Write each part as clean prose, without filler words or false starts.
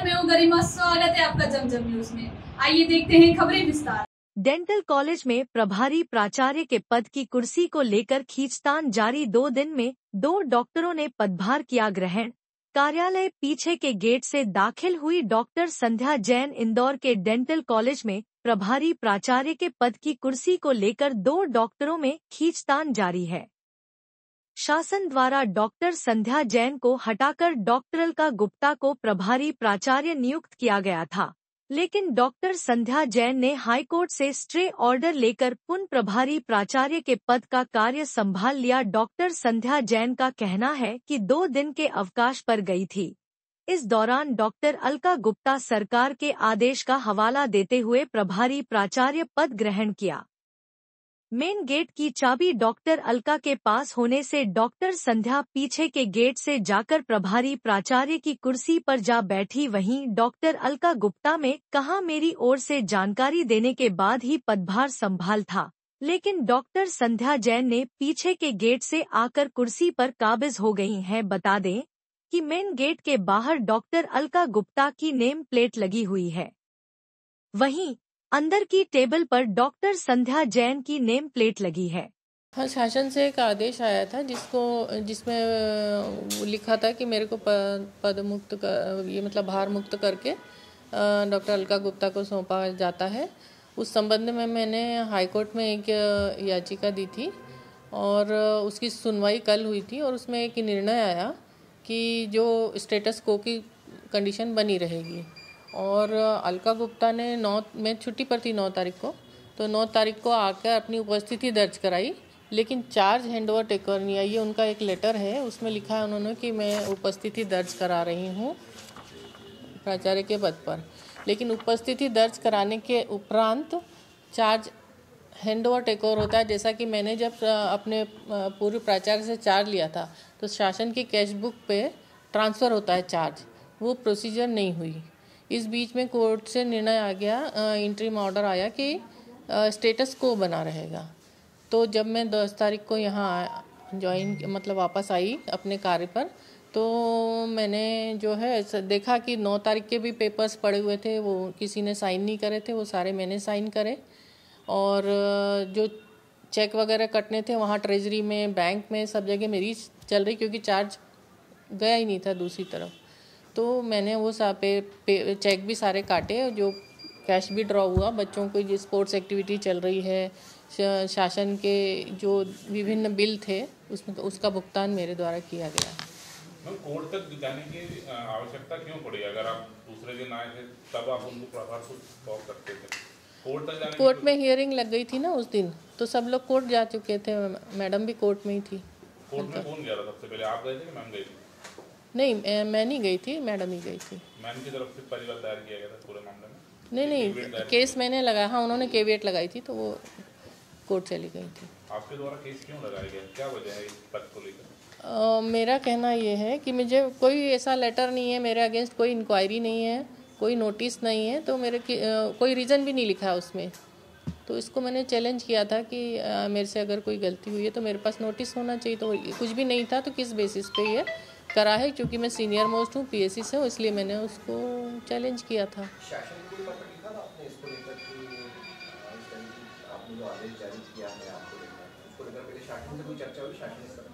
मैं हूँ गरिमा। स्वागत है आपका जमजम न्यूज में। आइए देखते हैं खबरें विस्तार। डेंटल कॉलेज में प्रभारी प्राचार्य के पद की कुर्सी को लेकर खींचतान जारी। 2 दिन में 2 डॉक्टरों ने पदभार किया ग्रहण। कार्यालय पीछे के गेट से दाखिल हुई डॉक्टर संध्या जैन। इंदौर के डेंटल कॉलेज में प्रभारी प्राचार्य के पद की कुर्सी को लेकर 2 डॉक्टरों में खींचतान जारी है। शासन द्वारा डॉक्टर संध्या जैन को हटाकर डॉक्टर अलका गुप्ता को प्रभारी प्राचार्य नियुक्त किया गया था, लेकिन डॉक्टर संध्या जैन ने हाईकोर्ट से स्टे ऑर्डर लेकर पुनः प्रभारी प्राचार्य के पद का कार्य संभाल लिया। डॉक्टर संध्या जैन का कहना है कि 2 दिन के अवकाश पर गई थी। इस दौरान डॉक्टर अलका गुप्ता सरकार के आदेश का हवाला देते हुए प्रभारी प्राचार्य पद ग्रहण किया। मेन गेट की चाबी डॉक्टर अलका के पास होने से डॉक्टर संध्या पीछे के गेट से जाकर प्रभारी प्राचार्य की कुर्सी पर जा बैठी। वहीं डॉक्टर अलका गुप्ता में कहा, मेरी ओर से जानकारी देने के बाद ही पदभार संभाल था, लेकिन डॉक्टर संध्या जैन ने पीछे के गेट से आकर कुर्सी पर काबिज हो गई हैं। बता दें कि मेन गेट के बाहर डॉक्टर अलका गुप्ता की नेम प्लेट लगी हुई है, वहीं अंदर की टेबल पर डॉक्टर संध्या जैन की नेम प्लेट लगी है। हाँ, शासन से एक आदेश आया था जिसमें लिखा था कि मेरे को पद मुक्त ये मतलब भार मुक्त करके डॉक्टर अलका गुप्ता को सौंपा जाता है। उस संबंध में मैंने हाईकोर्ट में एक याचिका दी थी और उसकी सुनवाई कल हुई थी और उसमें एक निर्णय आया कि जो स्टेटस को की कंडीशन बनी रहेगी। और अलका गुप्ता ने 9 में छुट्टी पर थी 9 तारीख को, तो 9 तारीख को आकर अपनी उपस्थिति दर्ज कराई, लेकिन चार्ज हैंडओवर टेकर नहीं आई। ये उनका एक लेटर है, उसमें लिखा है उन्होंने कि मैं उपस्थिति दर्ज करा रही हूँ प्राचार्य के पद पर, लेकिन उपस्थिति दर्ज कराने के उपरांत चार्ज हैंडओवर टेकर होता है। जैसा कि मैंने जब अपने पूर्व प्राचार्य से चार्ज लिया था तो शासन की कैश बुक पे ट्रांसफ़र होता है चार्ज, वो प्रोसीजर नहीं हुई। इस बीच में कोर्ट से निर्णय आ गया, इंटरिम ऑर्डर आया कि स्टेटस को बना रहेगा। तो जब मैं 10 तारीख को यहाँ मतलब वापस आई अपने कार्य पर, तो मैंने जो है देखा कि 9 तारीख के भी पेपर्स पड़े हुए थे, वो किसी ने साइन नहीं करे थे, वो सारे मैंने साइन करे। और जो चेक वगैरह कटने थे वहाँ ट्रेजरी में, बैंक में, सब जगह मेरी चल रही, क्योंकि चार्ज गया ही नहीं था दूसरी तरफ। तो मैंने वो चेक भी सारे काटे, जो कैश भी ड्रॉ हुआ। बच्चों को जो स्पोर्ट्स एक्टिविटी चल रही है, शासन के जो विभिन्न बिल थे उसमें उसका भुगतान मेरे द्वारा किया गया। कोर्ट तक जाने की आवश्यकता क्यों पड़ी? अगर आप दूसरे दिन आए थे तब आप उनको प्रभार को सौंप सकते थे। कोर्ट तक जाने कोर्ट में हियरिंग लग गई थी ना उस दिन, तो सब लोग कोर्ट जा चुके थे, मैडम भी कोर्ट में ही थी। कोर्ट में कौन गया था सबसे पहले, आप गए थे कि मैम गई थी? नहीं, मैं नहीं गई थी, मैडम ही गई थी। मैम की तरफ से परिवार दायर किया गया था पूरे मामले में? नहीं, केस मैंने लगाया। हाँ, उन्होंने केविएट लगाई थी तो वो कोर्ट चली गई थी। आपके द्वारा केस क्यों लगाया गया, क्या वजह है इस तक को लेकर? मेरा कहना ये है कि मुझे कोई ऐसा लेटर नहीं है, मेरे अगेंस्ट कोई इंक्वायरी नहीं है, कोई नोटिस नहीं है, तो मेरे कोई रीज़न भी नहीं लिखा है उसमें। तो इसको मैंने चैलेंज किया था कि मेरे से अगर कोई गलती हुई है तो मेरे पास नोटिस होना चाहिए। तो कुछ भी नहीं था, तो किस बेसिस पे ये करा है? क्योंकि मैं सीनियर मोस्ट हूँ, पीएससी से हूँ, इसलिए मैंने उसको चैलेंज किया था। शासन को पत्र लिखा था आपने इसको लेकर कि आपने जो आदेश जारी किया है आपको लेकर, उसको लेकर पहले शासन से कोई चर्चा हुई? शासन से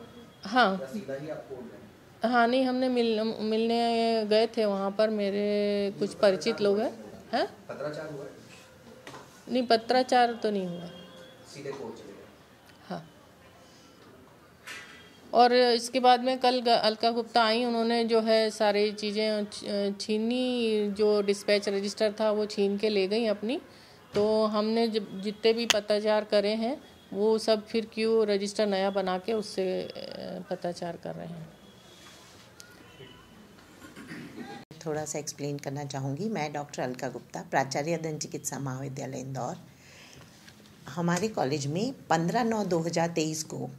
हाँ, सीधा ही आप कोर्ट गए? हाँ, नहीं, हमने मिलने गए थे वहाँ पर, मेरे कुछ परिचित लोग हैं। पत्राचार हुआ? नहीं, पत्राचार तो नहीं हुआ, सीधे कोर्ट चले गए। हाँ। और इसके बाद में कल अलका गुप्ता आई, उन्होंने जो है सारी चीज़ें छीनी, जो डिस्पैच रजिस्टर था वो छीन के ले गई अपनी। तो हमने जितने भी पत्राचार करे हैं वो सब फिर क्यों रजिस्टर नया बना के उससे पत्राचार कर रहे हैं। थोड़ा सा एक्सप्लेन करना चाहूँगी। मैं डॉक्टर अलका गुप्ता, प्राचार्य दंत चिकित्सा महाविद्यालय इंदौर। हमारे कॉलेज में 15/9/2023 को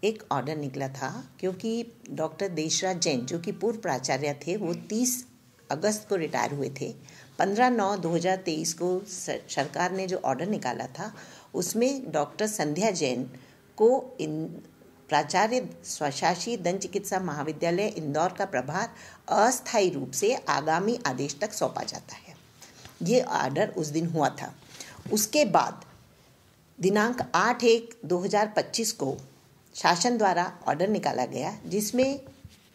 एक ऑर्डर निकला था, क्योंकि डॉक्टर देशराज जैन जो कि पूर्व प्राचार्य थे वो 30 अगस्त को रिटायर हुए थे। 15/9/2023 को सरकार ने जो ऑर्डर निकाला था उसमें डॉक्टर संध्या जैन को प्राचार्य स्वशासी दंत चिकित्सा महाविद्यालय इंदौर का प्रभार अस्थायी रूप से आगामी आदेश तक सौंपा जाता है। ये ऑर्डर उस दिन हुआ था। उसके बाद दिनांक 8/1/2025 को शासन द्वारा ऑर्डर निकाला गया, जिसमें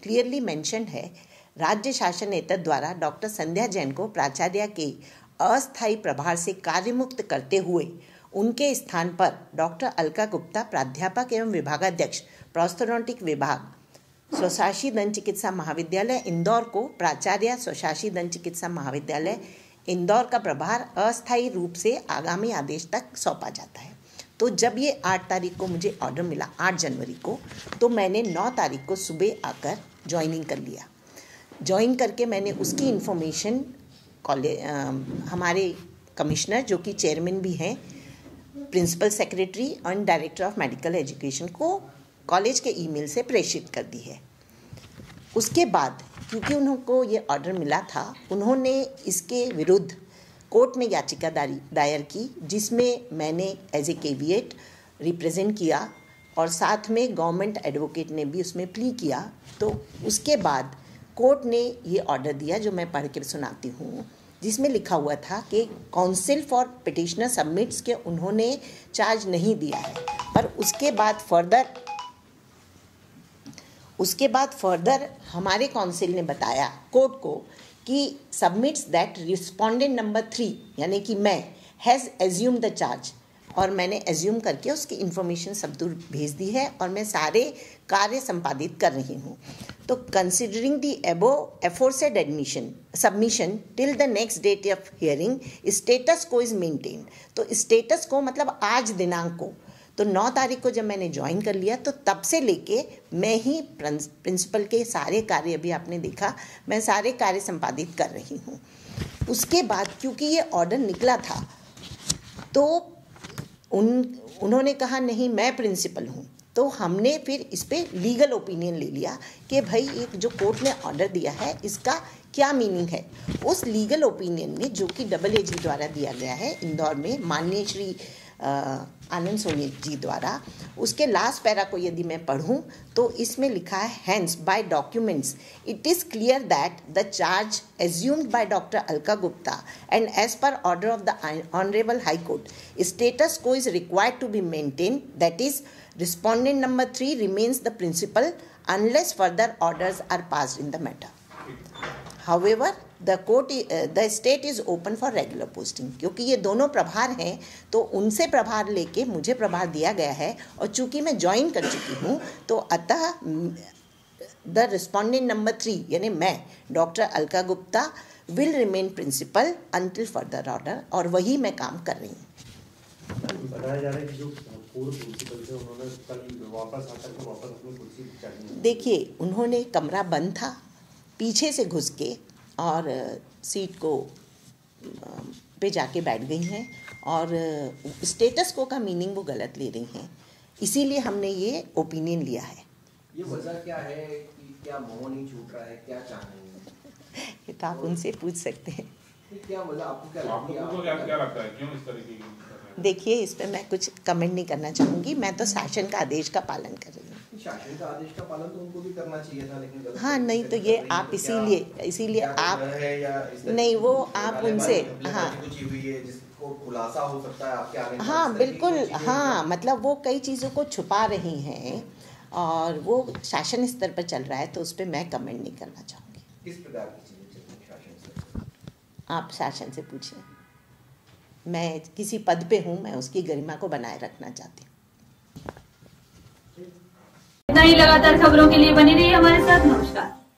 क्लियरली मेंशन है, राज्य शासन एतद द्वारा डॉक्टर संध्या जैन को प्राचार्य के अस्थायी प्रभार से कार्यमुक्त करते हुए उनके स्थान पर डॉक्टर अलका गुप्ता प्राध्यापक एवं विभागाध्यक्ष प्रोस्थोडोंटिक विभाग स्वशासी दंत चिकित्सा महाविद्यालय इंदौर को प्राचार्य स्वशासी दंत चिकित्सा महाविद्यालय इंदौर का प्रभार अस्थायी रूप से आगामी आदेश तक सौंपा जाता है। तो जब ये 8 तारीख को मुझे ऑर्डर मिला, 8 जनवरी को, तो मैंने 9 तारीख को सुबह आकर ज्वाइनिंग कर लिया। ज्वाइन करके मैंने उसकी इन्फॉर्मेशन हमारे कमिश्नर, जो कि चेयरमैन भी हैं, principal secretary and director of medical education को कॉलेज के ईमेल से प्रेषित कर दी है। उसके बाद क्योंकि उनको ये ऑर्डर मिला था, उन्होंने इसके विरुद्ध कोर्ट में याचिका दायर की, जिसमें मैंने एज ए केविएट रिप्रेजेंट किया और साथ में गवर्नमेंट एडवोकेट ने भी उसमें प्ली किया। तो उसके बाद कोर्ट ने ये ऑर्डर दिया, जो मैं पढ़ के सुनाती हूँ, जिसमें लिखा हुआ था कि काउंसिल फॉर पिटिशनर सबमिट्स के उन्होंने चार्ज नहीं दिया है, पर उसके बाद फर्दर हमारे काउंसिल ने बताया कोर्ट को कि सबमिट्स दैट रिस्पोंडेंट नंबर 3 यानी कि मैं हैज़ एज्यूम द चार्ज, और मैंने एज्यूम करके उसकी इन्फॉर्मेशन सब दूर भेज दी है और मैं सारे कार्य संपादित कर रही हूँ। तो considering the above aforesaid submission till the next date of hearing status quo is maintain. तो स्टेटस को मतलब आज दिनांक को, तो 9 तारीख को जब मैंने ज्वाइन कर लिया तो तब से लेके मैं ही प्रिंसिपल के सारे कार्य, अभी आपने देखा, मैं सारे कार्य संपादित कर रही हूँ। उसके बाद क्योंकि ये ऑर्डर निकला था तो उन्होंने कहा नहीं मैं प्रिंसिपल हूँ, तो हमने फिर इस पर लीगल ओपिनियन ले लिया कि भाई एक जो कोर्ट ने ऑर्डर दिया है इसका क्या मीनिंग है। उस लीगल ओपिनियन में, जो कि AAG द्वारा दिया गया है इंदौर में माननीय श्री आनंद सोनी जी द्वारा, उसके लास्ट पैरा को यदि मैं पढ़ूं तो इसमें लिखा है, hence by documents it is clear that the charge assumed by doctor Alka Gupta and as per order of the honourable high court status quo is required to be maintain, that is respondent number 3 remains the principal unless further orders are passed in the matter. However, the state is open for regular posting। क्योंकि ये दोनों प्रभार हैं तो उनसे प्रभार लेके मुझे प्रभार दिया गया है, और चूंकि मैं ज्वाइन कर चुकी हूँ तो अतः द रिस्पोंडेंट नंबर 3 यानी मैं doctor Alka Gupta will remain principal until further order, और वही मैं काम कर रही हूँ। बताया जा रहा है कि जो पूर्व प्रिंसिपल थे उन्होंने कल वापस आकर के वापस अपनी कुर्सी चाहिए। देखिए, उन्होंने कमरा बंद था, पीछे से घुस के और सीट को पे जाके बैठ गई हैं, और स्टेटस को का मीनिंग वो गलत ले रही हैं, इसीलिए हमने ये ओपिनियन लिया है। ये वजह क्या है कि क्या मोह नहीं छूट रहा है, क्या चाह रही हैं? ये तो आप उनसे पूछ सकते हैं। क्या वजह, आपको क्या लगता है, क्यों इस तरीके की? देखिए, इस पर मैं कुछ कमेंट नहीं करना चाहूँगी, मैं तो शासन का आदेश का पालन कर रही हूँ। शासन का आदेश का पालन तो उनको भी करना चाहिए था, लेकिन हाँ नहीं, तो ये आप इसीलिए आप नहीं, वो आप उनसे, हाँ जिसको खुलासा हो सकता है आपके आगे। हाँ बिल्कुल, हाँ मतलब वो कई चीज़ों को छुपा रही हैं और वो शासन स्तर पर चल रहा है, तो उस पर मैं कमेंट नहीं करना चाहूँगी। किस प्रकार की चीज़ें चल रही हैं शासन से? आप शासन से पूछिए। मैं किसी पद पे हूँ, मैं उसकी गरिमा को बनाए रखना चाहती हूँ। इतना ही लगातार खबरों के लिए बनी रही हमारे साथ। नमस्कार।